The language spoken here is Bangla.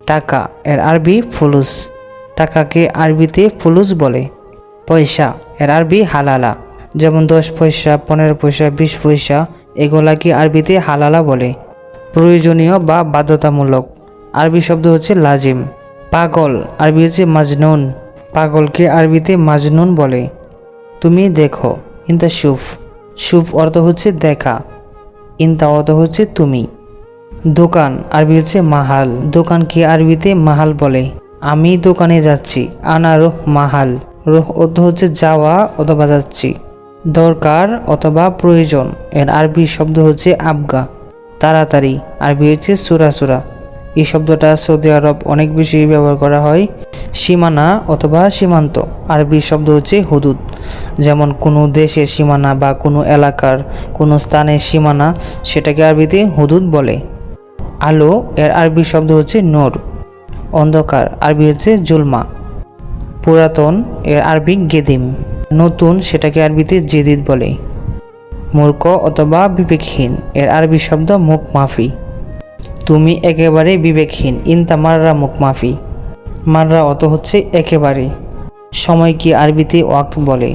টাকা এর আরবি ফুলুস, টাকাকে আরবিতে ফুলুস বলে। পয়সা এর আরবি হালালা, যেমন 10 পয়সা, 15 পয়সা, 20 পয়সা, এগুলাকে আরবিতে হালালা বলে। প্রয়োজনীয় বা বাধ্যতামূলক, আরবি শব্দ হচ্ছে লাজিম। পাগল আরবি হচ্ছে মাজনুন, পাগলকে আরবিতে মাজনুন বলে। তুমি দেখো, ইনতা শুফ, শুফ অর্থ হচ্ছে দেখা, ইনতা অর্থ হচ্ছে তুমি। দোকান আরবি হচ্ছে মাহাল, দোকানকে আরবিতে মাহাল বলে। আমি দোকানে যাচ্ছি, আনা রোহ মাহাল, রোহ অর্থ হচ্ছে যাওয়া অথবা যাচ্ছি। দরকার অথবা প্রয়োজন এর আরবি শব্দ হচ্ছে আবগা, তাড়াতাড়ি আরবি হচ্ছে সুরা। এই শব্দটা সৌদি আরব অনেক বেশি ব্যবহার করা হয়। সীমানা অথবা সীমান্ত, আরবি শব্দ হচ্ছে হুদুদ, যেমন কোনো দেশের সীমানা বা কোনো এলাকার কোনো স্থানের সীমানা, সেটাকে আরবিতে হুদুদ বলে। আলো এর আরবি শব্দ হচ্ছে নূর, অন্ধকার আরবি হচ্ছে জুলমা। পুরাতন এর আরবি গেদিম, নতুন সেটাকে আরবিতে জেদিদ বলে। মূর্খ অথবা বিবেকহীন এর আরবি শব্দ মুখ মাফি, তুমি একেবারে বিবেকহীন, ইনতা মাররা মুখ মাফি, মাররা অত হচ্ছে একেবারে। সময়কে আরবিতে ওয়াক্ত বলে।